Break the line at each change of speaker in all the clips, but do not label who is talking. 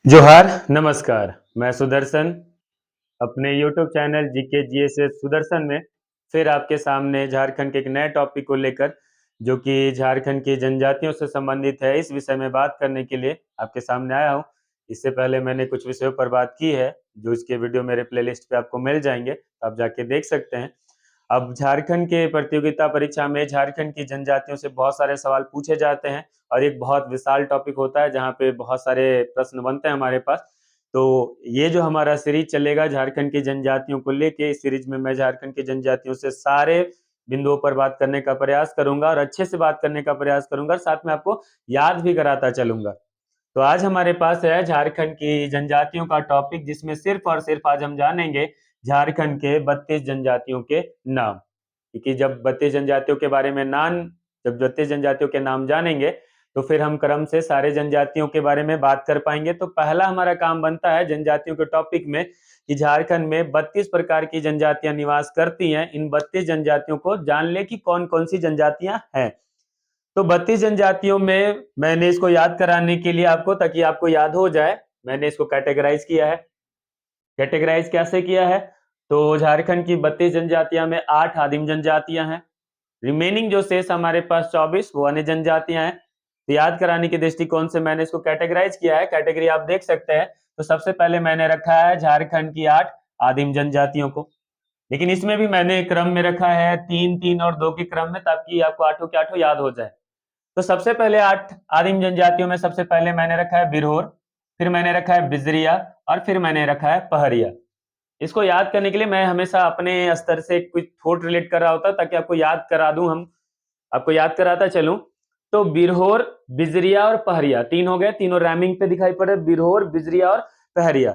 जोहार, नमस्कार। मैं सुदर्शन अपने YouTube channel GK GSS Sudarshan में फिर आपके सामने झारखंड के एक नए टॉपिक को लेकर जो कि झारखंड की जनजातियों से संबंधित है, इस विषय में बात करने के लिए आपके सामने आया हूँ। इससे पहले मैंने कुछ विषयों पर बात की है, जो इसके वीडियो मेरे प्लेलिस्ट पे आपको मिल जाएँगे, तो आप जाके देख सकते हैं। अब झारखंड के प्रतियोगिता परीक्षा में झारखंड की जनजातियों से बहुत सारे सवाल पूछे जाते हैं और एक बहुत विशाल टॉपिक होता है जहाँ पे बहुत सारे प्रश्न बनते हैं हमारे पास। तो ये जो हमारा सीरीज चलेगा झारखंड की जनजातियों को लेके, इस सीरीज में मैं झारखंड की जनजातियों से सारे बिंदुओं पर बात करने का प्रयास करूंगा और अच्छे से बात करने का प्रयास करूंगा और साथ में आपको याद भी कराता चलूंगा। तो आज हमारे पास है झारखंड की जनजातियों का टॉपिक, जिसमें सिर्फ और सिर्फ आज हम जानेंगे झारखंड के 32 जनजातियों के नाम। क्योंकि जब 32 जनजातियों के बारे में जब 32 जनजातियों के नाम जानेंगे तो फिर हम क्रम से सारे जनजातियों के बारे में बात कर पाएंगे। तो पहला हमारा काम बनता है जनजातियों के टॉपिक में कि झारखंड में 32 प्रकार की जनजातियां निवास करती हैं। इन 32 जनजातियों को जान ले कि कौन कौन सी जनजातियां हैं। तो 32 जनजातियों में मैंने इसको याद कराने के लिए आपको, ताकि आपको याद हो जाए, मैंने इसको कैटेगराइज किया है। कैटेगराइज कैसे किया है? तो झारखंड की 32 जनजातियां में 8 आदिम जनजातियां हैं। रिमेनिंग जो शेष हमारे पास 24 वो अन्य जनजातियां हैं। तो याद कराने के दृष्टिकोण से मैंने इसको कैटेगराइज किया है। कैटेगरी आप देख सकते हैं। तो सबसे पहले मैंने रखा है झारखंड की 8 आदिम जनजातियों को, लेकिन इसमें भी मैंने क्रम में रखा है 3, 3 और 2 के क्रम में, ताकि आपको आठों के आठों याद हो जाए। तो सबसे पहले 8 आदिम जनजातियों में सबसे पहले मैंने रखा है बिरहोर, फिर मैंने रखा है बिजरिया और फिर मैंने रखा है पहरिया। इसको याद करने के लिए मैं हमेशा अपने स्तर से कुछ थोट रिलेट कर रहा होता, ताकि आपको याद करा दूं, हम आपको याद कराता चलूं। तो बिरहोर, बिजरिया और पहरिया 3 हो गए, तीनों रैमिंग पे दिखाई पड़े, बिरहोर, बिजरिया और पहरिया।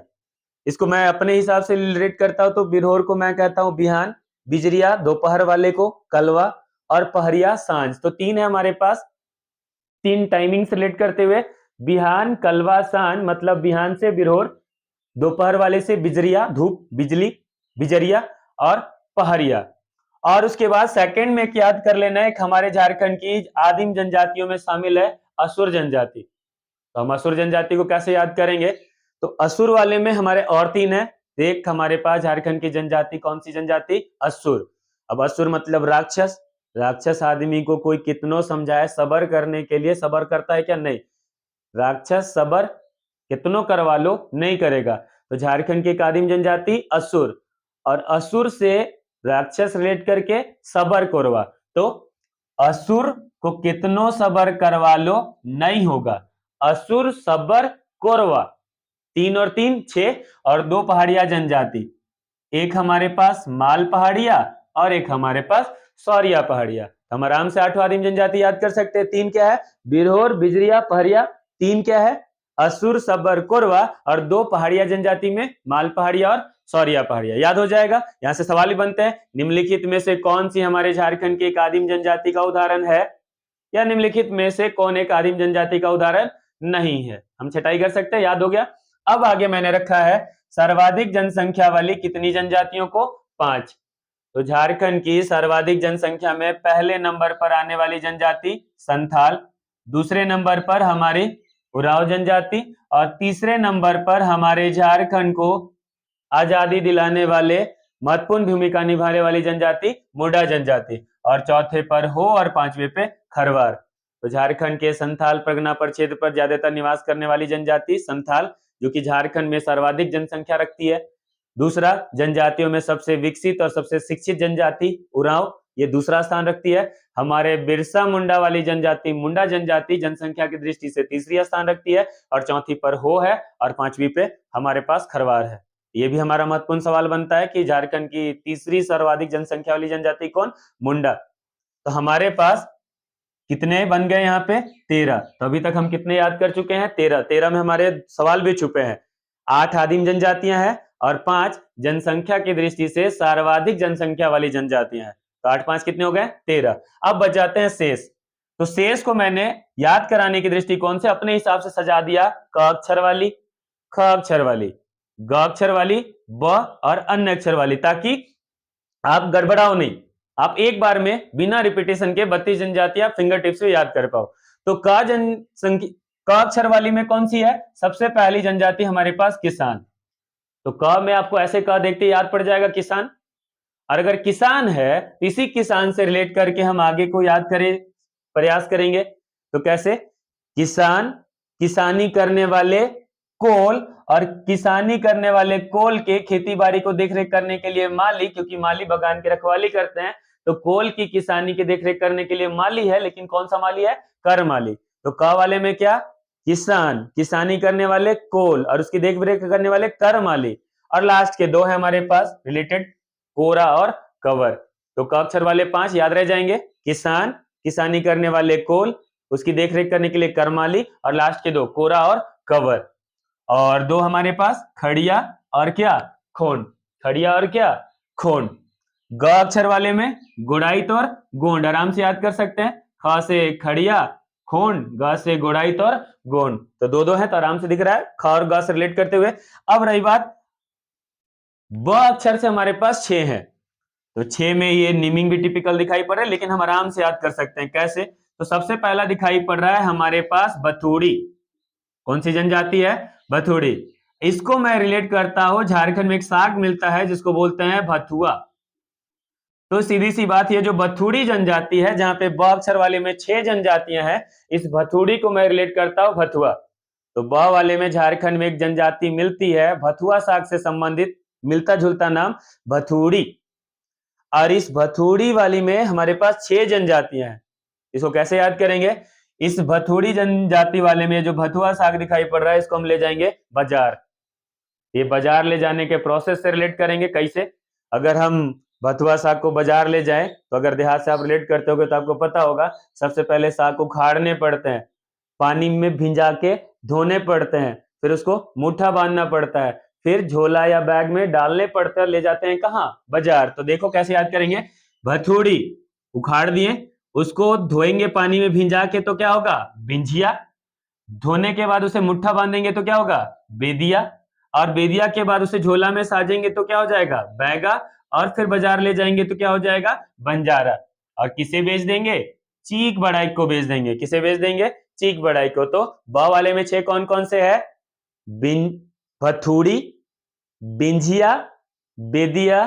इसको मैं अपने हिसाब से रिलेट करता हूं। तो बिरहोर को मैं कहता हूं बिहान, बिजरिया दोपहर वाले को कलवा और पहरिया सांझ। तो 3 है हमारे पास। 3 टाइमिंग से रिलेट करते हुए बिहान, कलवा, सांझ, मतलब बिहान से बिरहोर, दोपहर वाले से बिजरिया धूप बिजली बिजरिया और पहरिया। और उसके बाद सेकंड में याद कर लेना है, हमारे झारखंड की आदिम जनजातियों में शामिल है असुर जनजाति। तो हम असुर जनजाति को कैसे याद करेंगे? तो असुर वाले में हमारे और 3 है। एक हमारे पास झारखंड की जनजाति, कौन सी जनजाति? असुर। अब असुर मतलब राक्षस। राक्षस आदमी को कोई कितनों समझाए, सबर करने के लिए सबर करता है क्या? नहीं। राक्षस सबर कितनों करवा लो नहीं करेगा। तो झारखंड की एक आदिम जनजाति असुर, और असुर से राक्षस रिलेट करके सबर करवा। तो असुर को कितनों सबर करवा लो नहीं होगा। असुर सबर कोरवा। 3 और 3 6 और 2 पहाड़िया जनजाति। एक हमारे पास माल पहाड़िया और एक हमारे पास सौरिया पहाड़िया। हम आराम से 8 आदिम जनजाति याद कर सकते हैं। 3 क्या है? बिरहोर, बिजरिया, पहरिया। 3 क्या है? असुर, सबर, कोरवा। और 2 पहाड़िया जनजाति में माल पहाड़िया और सौरिया पहाड़िया। याद हो जाएगा। यहां से सवाल भी बनते हैं, निम्नलिखित में से कौन सी हमारे झारखंड की एक आदिम जनजाति का उदाहरण है, या निम्नलिखित में से कौन एक आदिम जनजाति का उदाहरण नहीं है? हम छटाई कर सकते हैं। याद हो गया। अब आगे मैंने रखा है सर्वाधिक जनसंख्या वाली कितनी जनजातियों को? 5। तो झारखंड की सर्वाधिक जनसंख्या में पहले नंबर पर आने वाली जनजाति संथाल, दूसरे नंबर पर हमारी उरांव जनजाति, और तीसरे नंबर पर हमारे झारखंड को आजादी दिलाने वाले महत्वपूर्ण भूमिका निभाने वाली जनजाति मुंडा जनजाति, और चौथे पर हो और 5वें पे खरवार। तो झारखंड के संथाल परगना परिक्षेत्र पर ज्यादातर निवास करने वाली जनजाति संथाल, जो कि झारखंड में सर्वाधिक जनसंख्या रखती है। दूसरा, जनजातियों में सबसे विकसित और सबसे शिक्षित जनजाति उरांव, ये दूसरा स्थान रखती है। हमारे बिरसा मुंडा वाली जनजाति मुंडा जनजाति जनसंख्या की दृष्टि से तीसरी स्थान रखती है, और चौथी पर हो है, और 5वीं पे हमारे पास खरवार है। ये भी हमारा महत्वपूर्ण सवाल बनता है कि झारखंड की तीसरी सर्वाधिक जनसंख्या वाली जनजाति कौन? मुंडा। तो हमारे पास कितने बन गए यहाँ पे? 13। तो अभी तक हम कितने याद कर चुके हैं? 13। 13 में हमारे सवाल भी छुपे हैं। 8 आदिम जनजातियां हैं और 5 जनसंख्या की दृष्टि से सर्वाधिक जनसंख्या वाली जनजातियां हैं। तो 8 5 कितने हो गए? 13। अब बच जाते हैं शेष। तो शेष को मैंने याद कराने की दृष्टिकोण से अपने हिसाब से सजा दिया, क अक्षर वाली, ख अक्षर वाली, ग अक्षर वाली, ब और अन्य अक्षर वाली, ताकि आप गड़बड़ाओ नहीं। आप एक बार में बिना रिपीटेशन के 32 जनजातियां फिंगर टिप्स से याद कर पाओ। तो क अक्षर वाली में कौन सी है? सबसे पहली जनजाति हमारे पास किसान। तो क में आपको ऐसे क देखते याद पड़ जाएगा किसान। और अगर किसान है तो इसी किसान से रिलेट करके हम आगे को याद करें, प्रयास करेंगे। तो कैसे? किसान, किसानी करने वाले कोल, और किसानी करने वाले कोल के खेती बाड़ी को देखरेख करने के लिए माली, क्योंकि माली बगान की रखवाली करते हैं। तो कोल की किसानी की देखरेख करने के लिए माली है, लेकिन कौन सा माली है? कर माली। तो क वाले में क्या? किसान, किसानी करने वाले कोल, और उसकी देखरेख करने वाले कर माली। और लास्ट के दो है हमारे पास रिलेटेड, कोरा और कवर। तो क अक्षर वाले 5 याद रह जाएंगे, किसान, किसानी करने वाले कोल, उसकी देखरेख करने के लिए करमाली, और लास्ट के दो कोरा और कवर। और दो हमारे पास खड़िया और क्या? खोंड। खड़िया और क्या? खोंड। ग अक्षर वाले में गुड़ाइत और गोंड, आराम से याद कर सकते हैं। ख से खड़िया खोंड, ग से गुड़ाइत और गोंड। तो दो दो है, तो आराम से दिख रहा है ख और ग से रिलेट करते हुए। अब रही बात ब अक्षर से, हमारे पास 6 है। तो 6 में ये नीमिंग भी टिपिकल दिखाई पड़ रहा है, लेकिन हम आराम से याद कर सकते हैं। कैसे? तो सबसे पहला दिखाई पड़ रहा है हमारे पास बथुड़ी। कौन सी जनजाति है? बथुड़ी। इसको मैं रिलेट करता हूं, झारखंड में एक साग मिलता है जिसको बोलते हैं भथुआ। तो सीधी सी बात, ये जो बथुड़ी जनजाति है, जहां पे ब अक्षर वाले में 6 जनजातियां हैं, इस भथुड़ी को मैं रिलेट करता हूं भथुआ। तो ब वाले में झारखंड में एक जनजाति मिलती है भथुआ साग से संबंधित, मिलता जुलता नाम भथुड़ी। और इस भथुड़ी वाली में हमारे पास 6 जनजातियां हैं। इसको कैसे याद करेंगे? इस भथुड़ी जनजाति वाले में जो भथुआ साग दिखाई पड़ रहा है, इसको हम ले जाएंगे बाजार। ये बाजार ले जाने के प्रोसेस से रिलेट करेंगे। कैसे? अगर हम भथुआ साग को बाजार ले जाएं, तो अगर देहात से आप रिलेट करते होगे तो आपको पता होगा, सबसे पहले साग को उखाड़ने पड़ते हैं, पानी में भिंजा के धोने पड़ते हैं, फिर उसको मुट्ठा बांधना पड़ता है, फिर झोला या बैग में डालने पड़ते हैं, ले जाते हैं कहाँ? बाजार। तो देखो कैसे याद करेंगे। भथुड़ी उखाड़ दिए, उसको धोएंगे पानी में भिंजा के, तो क्या होगा? बिंजिया। धोने के बाद उसे मुट्ठा बांधेंगे तो क्या होगा? बेदिया। और बेदिया के बाद उसे झोला में साजेंगे तो क्या हो जाएगा? बैगा। और फिर बाजार ले जाएंगे तो क्या हो जाएगा? बंजारा। और किसे बेच देंगे? चीक बढ़ाई को बेच देंगे। किसे बेच देंगे? चीक बढ़ाई को। तो ब वाले में 6 कौन कौन से है? भथुड़ी, बिंजिया, बेदिया,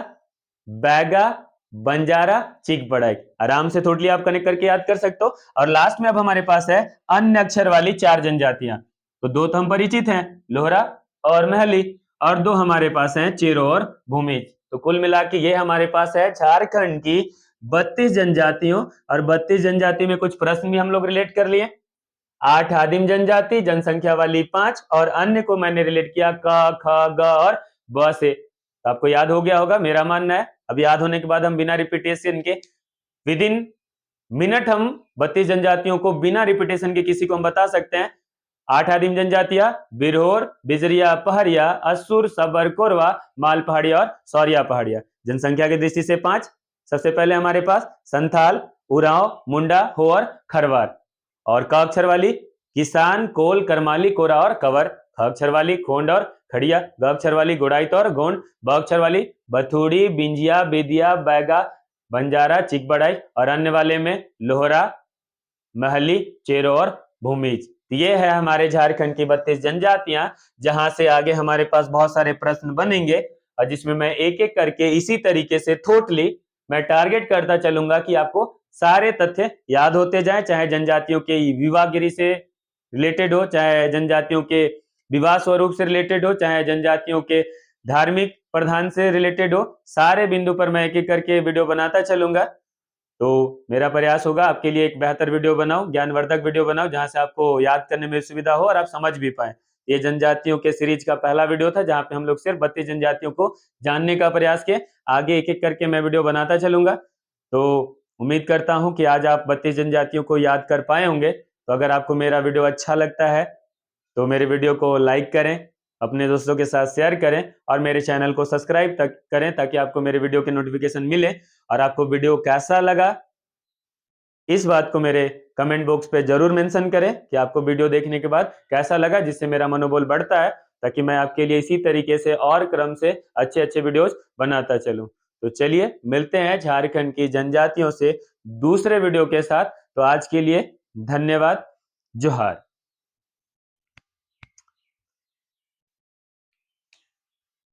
बैगा, बंजारा, चीक बढ़ाई। आराम से टोटली आप कनेक्ट करके याद कर सकते हो। और लास्ट में अब हमारे पास है अन्य अक्षर वाली 4 जनजातियां। तो दो तो हम परिचित हैं, लोहरा और महली, और दो हमारे पास हैं चेरो और भूमिज। तो कुल मिला के ये हमारे पास है झारखंड की 32 जनजातियों। और 32 जनजाति में कुछ प्रश्न भी हम लोग रिलेट कर लिए। 8 आदिम जनजाति, जनसंख्या वाली 5, और अन्य को मैंने रिलेट किया क, ख, ग और ब से। तो आपको याद हो गया होगा, मेरा मानना है। अब याद होने के बाद हम बिना रिपीटेशन के विद इन मिनट हम 32 जनजातियों को बिना रिपीटेशन के किसी को हम बता सकते हैं। 8 आदिम जनजातियां बिरहोर, बिजरिया, पहाड़िया, असुर, सबर, कोरवा, माल पहाड़िया और सौरिया पहाड़िया। जनसंख्या की दृष्टि से 5। सबसे पहले हमारे पास संथाल, उरांव, मुंडा, हो और खरवार। और क अक्षर वाली किसान, कोल, करमाली, कोरा और कवर। ख अक्षर वाली खोंड और खड़िया। ग अक्षर वाली गुड़ाइत और गोंड। ब अक्षर वाली बथुड़ी, बिंजिया, बेदिया, बैगा, बंजारा, चिकबड़ाई। और अन्य वाले में लोहरा, महली, चेरो और भूमिज। ये है हमारे झारखंड की 32 जनजातियां, जहां से आगे हमारे पास बहुत सारे प्रश्न बनेंगे, और जिसमें मैं एक एक करके इसी तरीके से थोटली मैं टारगेट करता चलूंगा कि आपको सारे तथ्य याद होते जाएं, चाहे जनजातियों के विवाहगिरी से रिलेटेड हो, चाहे जनजातियों के विवाह स्वरूप से रिलेटेड हो, चाहे जनजातियों के धार्मिक प्रधान से रिलेटेड हो। सारे बिंदु पर मैं एक एक करके वीडियो बनाता चलूंगा। तो मेरा प्रयास होगा आपके लिए एक बेहतर वीडियो बनाऊं, ज्ञानवर्धक वीडियो बनाऊं, जहां से आपको याद करने में सुविधा हो और आप समझ भी पाए। ये जनजातियों के सीरीज का पहला वीडियो था, जहां पे हम लोग सिर्फ 32 जनजातियों को जानने का प्रयास किए। आगे एक एक करके मैं वीडियो बनाता चलूंगा। तो उम्मीद करता हूं कि आज आप 32 जनजातियों को याद कर पाए होंगे। तो अगर आपको मेरा वीडियो अच्छा लगता है तो मेरे वीडियो को लाइक करें, अपने दोस्तों के साथ शेयर करें, और मेरे चैनल को सब्सक्राइब तक करें, ताकि आपको मेरे वीडियो के नोटिफिकेशन मिले। और आपको वीडियो कैसा लगा, इस बात को मेरे कमेंट बॉक्स पे जरूर मेंशन करें कि आपको वीडियो देखने के बाद कैसा लगा, जिससे मेरा मनोबल बढ़ता है, ताकि मैं आपके लिए इसी तरीके से और क्रम से अच्छे अच्छे वीडियोस बनाता चलूं। तो चलिए मिलते हैं झारखंड की जनजातियों से दूसरे वीडियो के साथ। तो आज के लिए धन्यवाद। जोहार।